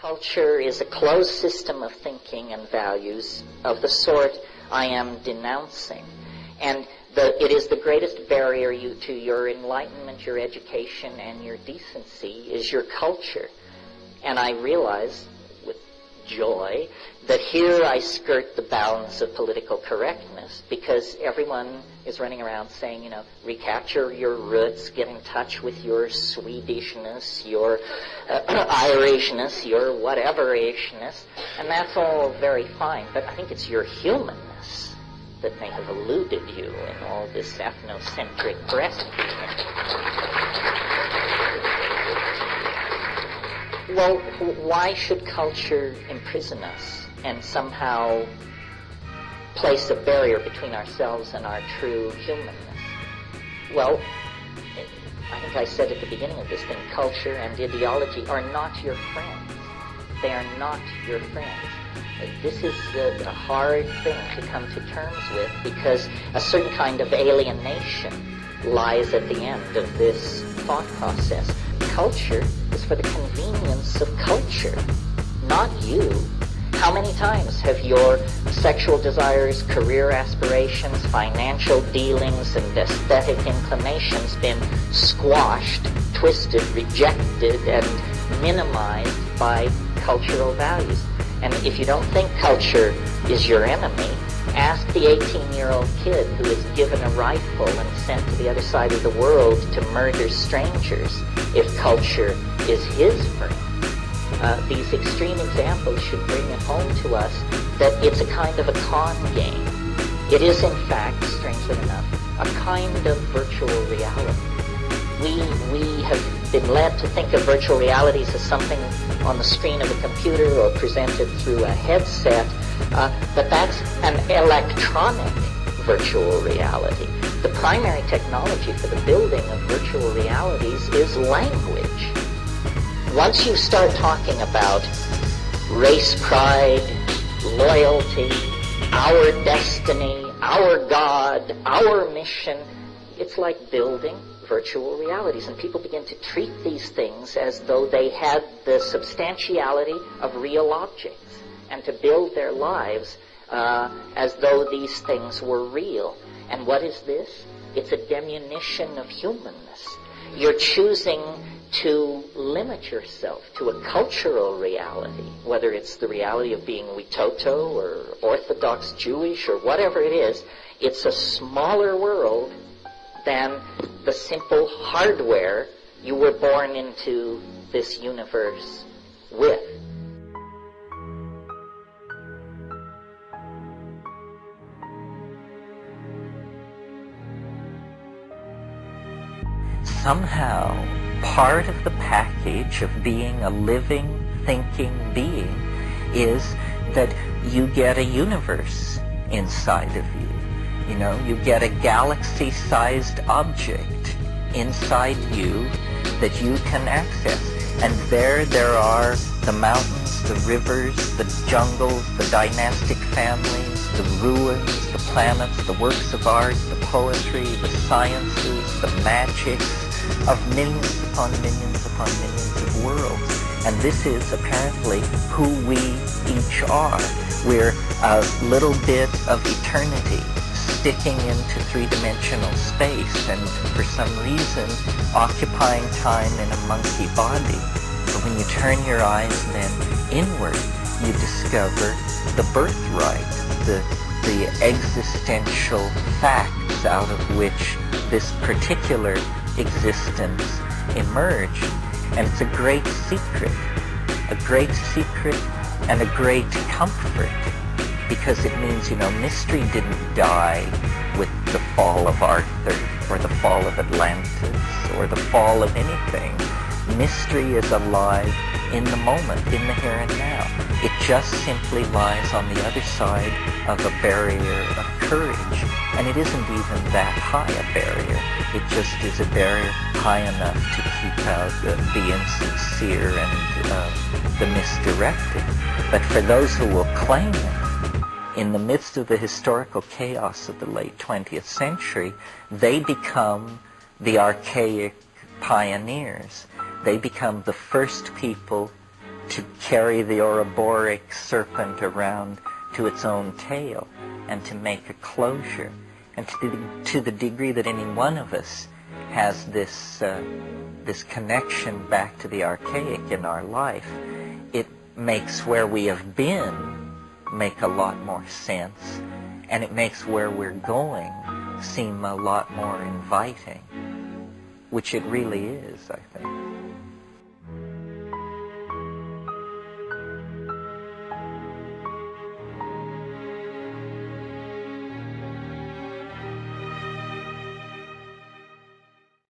Culture is a closed system of thinking and values of the sort I am denouncing. And it is the greatest barrier to your enlightenment, your education, and your decency is your culture. And I realize with joy that here I skirt the bounds of political correctness, because everyone is running around saying, you know, recapture your roots, get in touch with your Swedishness, your Irishness, your whatever-ishness, and that's all very fine, but I think it's your humanness that may have eluded you in all this ethnocentric breastfeeding. Well, why should culture imprison us and somehow place a barrier between ourselves and our true humanness? Well, I think I said at the beginning of this thing, culture and ideology are not your friends. They are not your friends. This is a hard thing to come to terms with, because a certain kind of alienation lies at the end of this thought process. Culture is for the convenience of culture, not you. How many times have your sexual desires, career aspirations, financial dealings, and aesthetic inclinations been squashed, twisted, rejected, and minimized by cultural values? And if you don't think culture is your enemy, ask the 18-year-old kid who is given a rifle and sent to the other side of the world to murder strangers if culture is his friend. These extreme examples should bring it home to us that it's a kind of a con game. It is, in fact, strangely enough, a kind of virtual reality. We have been led to think of virtual realities as something on the screen of a computer or presented through a headset, but that's an electronic virtual reality. The primary technology for the building of virtual realities is language. Once you start talking about race pride, loyalty, our destiny, our God, our mission, it's like building virtual realities, and people begin to treat these things as though they had the substantiality of real objects, and to build their lives as though these things were real. And what is this? It's a diminution of humanness. You're choosing to limit yourself to a cultural reality, whether it's the reality of being Witoto or Orthodox Jewish or whatever it is. It's a smaller world than the simple hardware you were born into this universe with. Somehow, part of the package of being a living, thinking being is that you get a universe inside of you. You know, you get a galaxy-sized object inside you that you can access. And there are the mountains, the rivers, the jungles, the dynastic families, the ruins, the planets, the works of art, the poetry, the sciences, the magics of millions upon millions upon millions of worlds. And this is apparently who we each are. We're a little bit of eternity sticking into three-dimensional space and for some reason occupying time in a monkey body. But when you turn your eyes then inward, you discover the birthright, the existential facts out of which this particular existence emerged. And it's a great secret and a great comfort, because it means, you know, mystery didn't die with the fall of Arthur or the fall of Atlantis or the fall of anything. Mystery is alive in the moment, in the here and now. It just simply lies on the other side of a barrier of courage. And it isn't even that high a barrier. It just is a barrier high enough to keep out the insincere and the misdirected. But for those who will claim it, in the midst of the historical chaos of the late 20th century, they become the archaic pioneers. They become the first people to carry the Ouroboros serpent around to its own tail and to make a closure. And to the degree that any one of us has this connection back to the archaic in our life, it makes where we have been make a lot more sense, and it makes where we're going seem a lot more inviting, which it really is, I think.